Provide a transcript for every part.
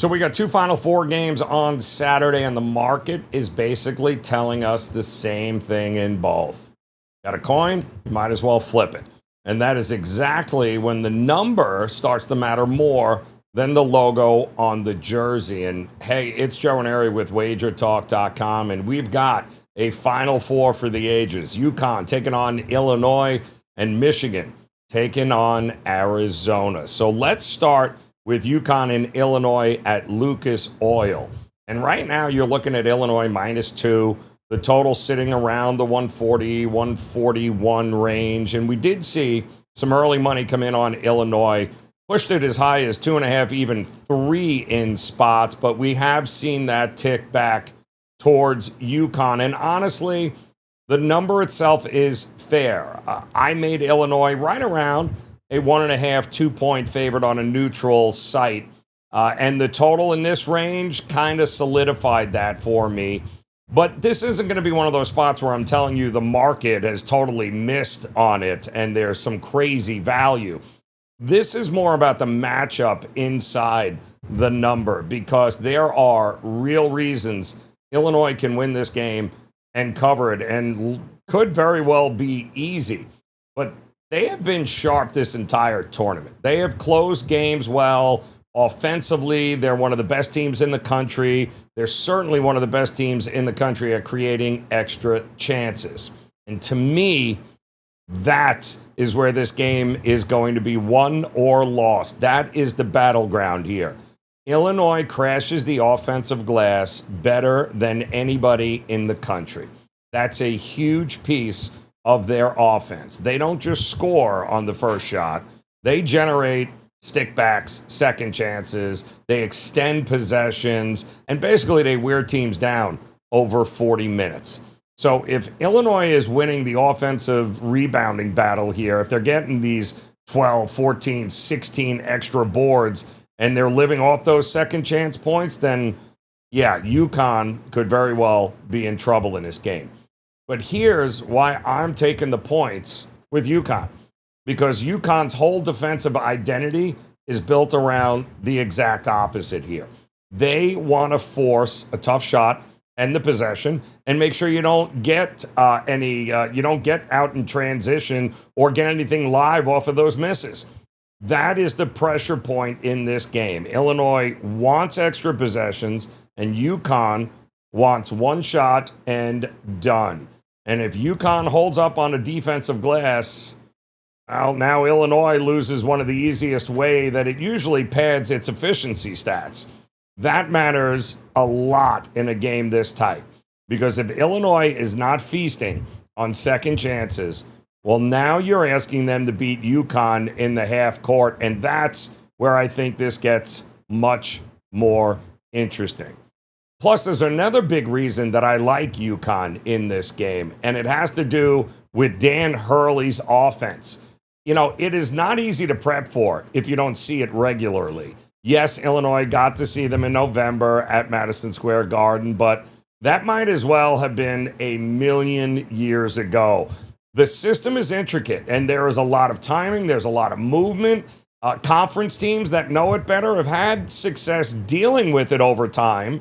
So we got two Final Four games on Saturday, and the market is basically telling us the same thing in both. Got a coin? You might as well flip it. And that is exactly when the number starts to matter more than the logo on the jersey. And hey, it's Joe Raineri with WagerTalk.com, and we've got a Final Four for the ages. UConn taking on Illinois, and Michigan taking on Arizona. So let's start with UConn and Illinois at Lucas Oil. And right now you're looking at Illinois -2, the total sitting around the 140, 141 range. And we did see some early money come in on Illinois, pushed it as high as 2.5, even 3 in spots, but we have seen that tick back towards UConn. And honestly, the number itself is fair. I made Illinois right around a 1.5, 2-point favorite on a neutral site. And the total in this range kind of solidified that for me. But this isn't going to be one of those spots where I'm telling you the market has totally missed on it and there's some crazy value. This is more about the matchup inside the number, because there are real reasons Illinois can win this game and cover it, and could very well be easy. But they have been sharp this entire tournament. They have closed games well. Offensively, they're one of the best teams in the country. They're certainly one of the best teams in the country at creating extra chances. And to me, that is where this game is going to be won or lost. That is the battleground here. Illinois crashes the offensive glass better than anybody in the country. That's a huge piece of their offense. They don't just score on the first shot. They generate stickbacks, second chances. They extend possessions, and basically they wear teams down over 40 minutes. So if Illinois is winning the offensive rebounding battle here, if they're getting these 12, 14, 16 extra boards, and they're living off those second chance points, then yeah, UConn could very well be in trouble in this game. But here's why I'm taking the points with UConn. Because UConn's whole defensive identity is built around the exact opposite here. They want to force a tough shot and the possession and make sure you don't get you don't get out in transition or get anything live off of those misses. That is the pressure point in this game. Illinois wants extra possessions, and UConn wants one shot and done. And if UConn holds up on a defensive glass, well, now Illinois loses one of the easiest way that it usually pads its efficiency stats. That matters a lot in a game this tight, because if Illinois is not feasting on second chances, well, now you're asking them to beat UConn in the half court, and that's where I think this gets much more interesting. Plus, there's another big reason that I like UConn in this game, and it has to do with Dan Hurley's offense. You know, it is not easy to prep for if you don't see it regularly. Yes, Illinois got to see them in November at Madison Square Garden, but that might as well have been a million years ago. The system is intricate, and there is a lot of timing. There's a lot of movement. Conference teams that know it better have had success dealing with it over time.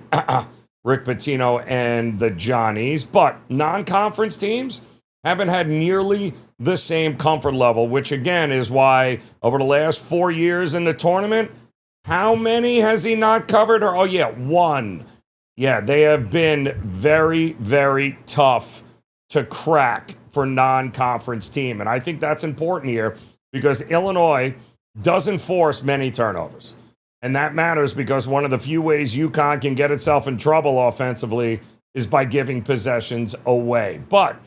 Rick Pitino and the Johnnies. But non-conference teams haven't had nearly the same comfort level, which again is why over the last 4 years in the tournament, how many has he not covered? Oh yeah, 1. Yeah, they have been very, very tough to crack for non-conference team. And I think that's important here because Illinois doesn't force many turnovers. And that matters because one of the few ways UConn can get itself in trouble offensively is by giving possessions away. But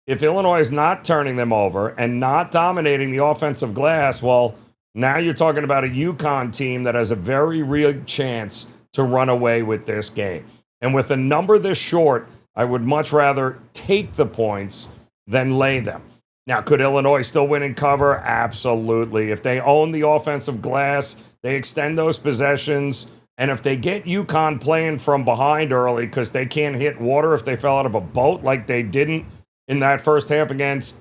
if Illinois is not turning them over and not dominating the offensive glass, well, now you're talking about a UConn team that has a very real chance to run away with this game. And with a number this short, I would much rather take the points than lay them. Now, could Illinois still win and cover? Absolutely. If they own the offensive glass, they extend those possessions, and if they get UConn playing from behind early because they can't hit water if they fell out of a boat like they didn't in that first half against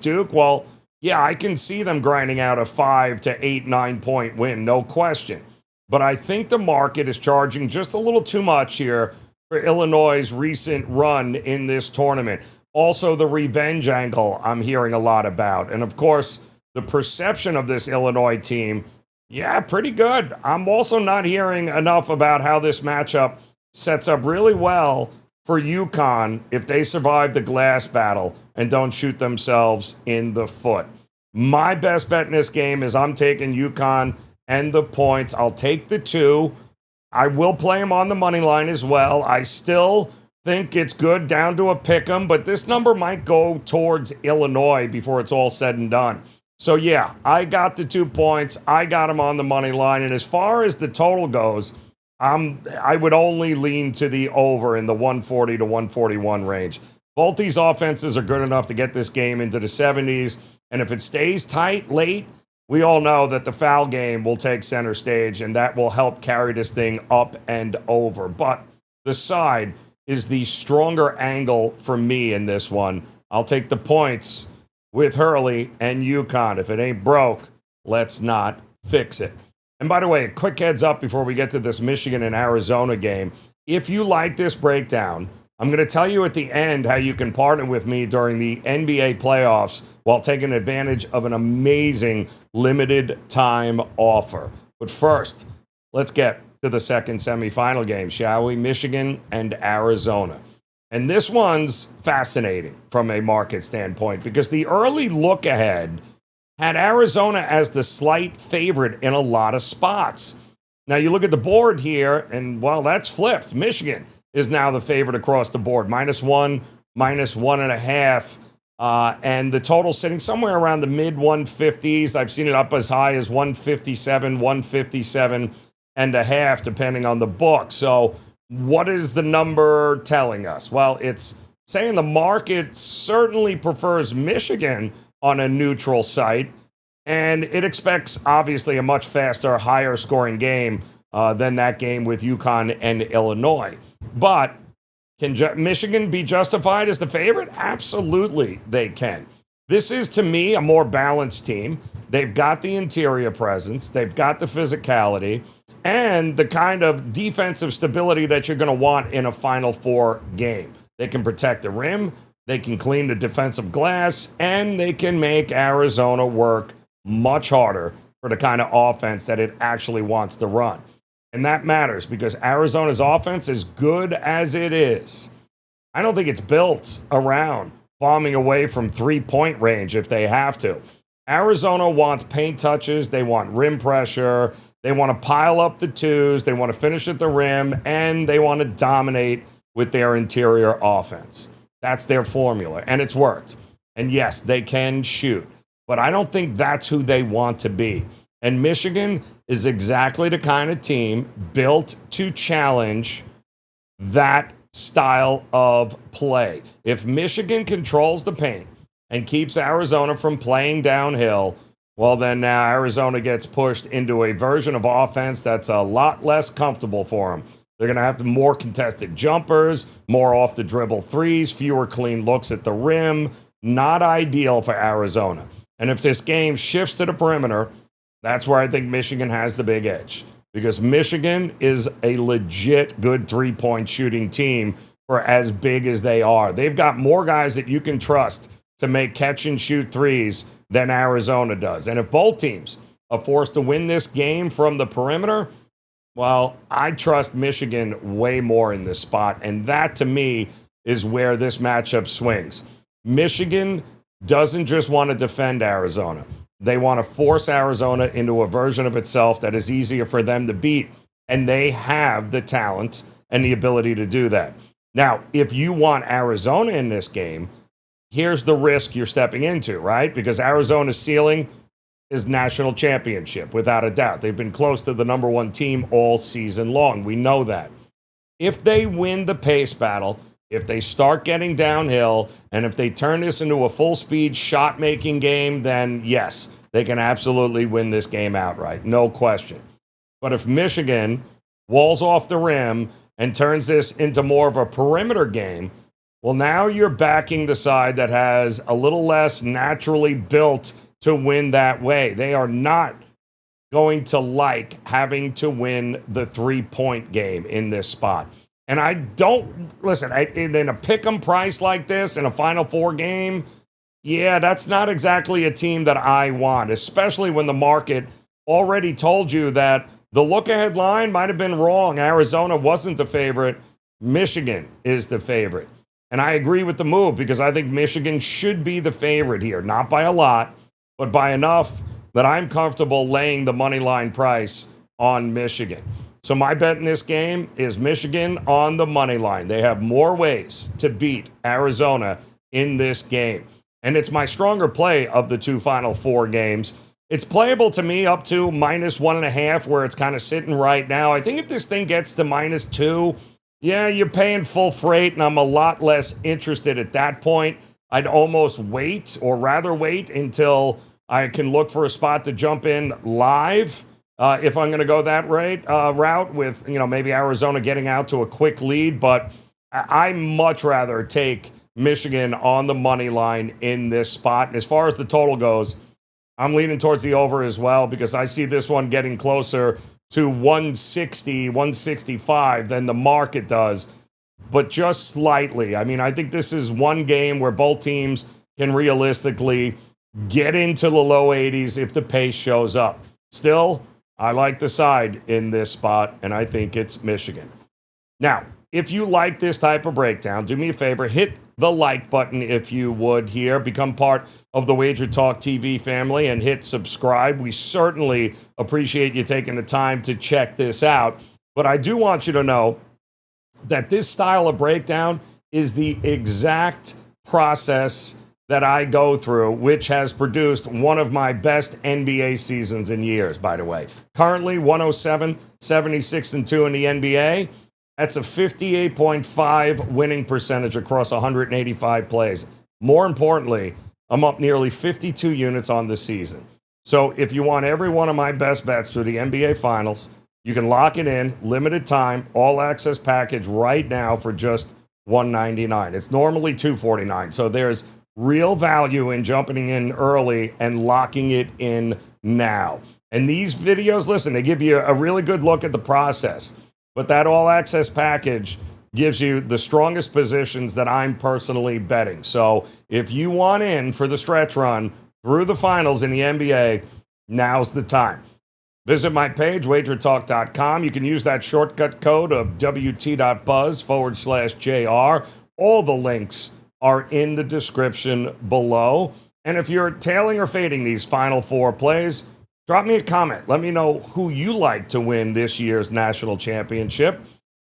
Duke, well, yeah, I can see them grinding out a 5 to 8, 9 point win, no question. but I think the market is charging just a little too much here for Illinois' recent run in this tournament. Also, the revenge angle I'm hearing a lot about. And of course, the perception of this Illinois team, yeah, pretty good. I'm also not hearing enough about how this matchup sets up really well for UConn if they survive the glass battle and don't shoot themselves in the foot. My best bet in this game is I'm taking UConn and the points. I'll take the 2. I will play them on the money line as well. I still think it's good down to a pick 'em, but this number might go towards Illinois before it's all said and done. So yeah, I got the 2 points. I got them on the money line. And as far as the total goes, I would only lean to the over in the 140 to 141 range. Both these offenses are good enough to get this game into the 70s. And if it stays tight late, we all know that the foul game will take center stage, and that will help carry this thing up and over. But the side is the stronger angle for me in this one. I'll take the points with Hurley and UConn. If it ain't broke, let's not fix it. And by the way, a quick heads up before we get to this Michigan and Arizona game. If you like this breakdown, I'm going to tell you at the end how you can partner with me during the NBA playoffs while taking advantage of an amazing limited time offer. But first, let's get to the second semifinal game, shall we? Michigan and Arizona. And this one's fascinating from a market standpoint because the early look ahead had Arizona as the slight favorite in a lot of spots. Now you look at the board here, and well, that's flipped. Michigan is now the favorite across the board, -1, -1.5. And the total sitting somewhere around the mid 150s. I've seen it up as high as 157, 157.5, depending on the book. So what is the number telling us? Well, it's saying the market certainly prefers Michigan on a neutral site, and it expects, obviously, a much faster, higher scoring game than that game with UConn and Illinois. But can Michigan be justified as the favorite? Absolutely, they can. This is, to me, a more balanced team. They've got the interior presence. They've got the physicality and the kind of defensive stability that you're going to want in a Final Four game. They can protect the rim. They can clean the defensive glass, and they can make Arizona work much harder for the kind of offense that it actually wants to run. And that matters because Arizona's offense, as good as it is, I don't think it's built around bombing away from three-point range if they have to. Arizona wants paint touches. They want rim pressure. They want to pile up the twos. They want to finish at the rim, and they want to dominate with their interior offense. That's their formula, and it's worked. And yes, they can shoot, but I don't think that's who they want to be. And Michigan is exactly the kind of team built to challenge that style of play. If Michigan controls the paint and keeps Arizona from playing downhill, well, then now Arizona gets pushed into a version of offense that's a lot less comfortable for them. They're going to have more contested jumpers, more off the dribble threes, fewer clean looks at the rim. Not ideal for Arizona. And if this game shifts to the perimeter, that's where I think Michigan has the big edge. Because Michigan is a legit good three-point shooting team for as big as they are. They've got more guys that you can trust to make catch-and-shoot threes than Arizona does. And if both teams are forced to win this game from the perimeter, well, I trust Michigan way more in this spot, and that, to me, is where this matchup swings. Michigan doesn't just want to defend Arizona. They want to force Arizona into a version of itself that is easier for them to beat, and they have the talent and the ability to do that. Now, if you want Arizona in this game, here's the risk you're stepping into, right? Because Arizona's ceiling is national championship, without a doubt. They've been close to the number one team all season long. We know that. If they win the pace battle, if they start getting downhill, and if they turn this into a full-speed shot-making game, then yes, they can absolutely win this game outright, no question. But if Michigan walls off the rim and turns this into more of a perimeter game, well, now you're backing the side that has a little less naturally built to win that way. They are not going to like having to win the 3-point game in this spot. And I don't, listen, in a pick'em price like this, in a Final Four game, yeah, that's not exactly a team that I want, especially when the market already told you that the look-ahead line might have been wrong. Arizona wasn't the favorite. Michigan is the favorite. And I agree with the move because I think Michigan should be the favorite here, not by a lot, but by enough that I'm comfortable laying the money line price on Michigan. So my bet in this game is Michigan on the money line. They have more ways to beat Arizona in this game. And it's my stronger play of the two Final Four games. It's playable to me up to -1.5, where it's kind of sitting right now. I think if this thing gets to -2, yeah, you're paying full freight, and I'm a lot less interested at that point. I'd almost wait, or rather wait, until I can look for a spot to jump in live if I'm going to go that route with, maybe Arizona getting out to a quick lead. But I much rather take Michigan on the money line in this spot. And as far as the total goes, I'm leaning towards the over as well because I see this one getting closer to 160, 165 than the market does, but just slightly. I mean, I think this is one game where both teams can realistically get into the low 80s if the pace shows up. Still, I like the side in this spot, and I think it's Michigan. Now, if you like this type of breakdown, do me a favor, hit the like button if you would here. Become part of the Wager Talk TV family and hit subscribe. We certainly appreciate you taking the time to check this out. But I do want you to know that this style of breakdown is the exact process that I go through, which has produced one of my best NBA seasons in years, by the way. Currently 107, 76-2 in the NBA. That's a 58.5 winning percentage across 185 plays. More importantly, I'm up nearly 52 units on the season. So if you want every one of my best bets through the NBA Finals, you can lock it in, limited time, all access package right now for just $199. It's normally $249. So there's real value in jumping in early and locking it in now. And these videos, listen, they give you a really good look at the process. But that all-access package gives you the strongest positions that I'm personally betting. So if you want in for the stretch run through the finals in the NBA, now's the time. Visit my page, wagertalk.com. You can use that shortcut code of WT.buzz/JR. All the links are in the description below. And if you're tailing or fading these Final Four plays, drop me a comment. Let me know who you like to win this year's national championship.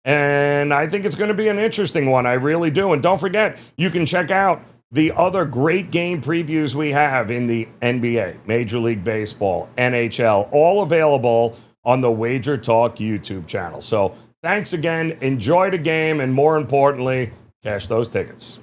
And I think it's going to be an interesting one. I really do. And don't forget, you can check out the other great game previews we have in the NBA, Major League Baseball, NHL, all available on the Wager Talk YouTube channel. So thanks again. Enjoy the game. And more importantly, cash those tickets.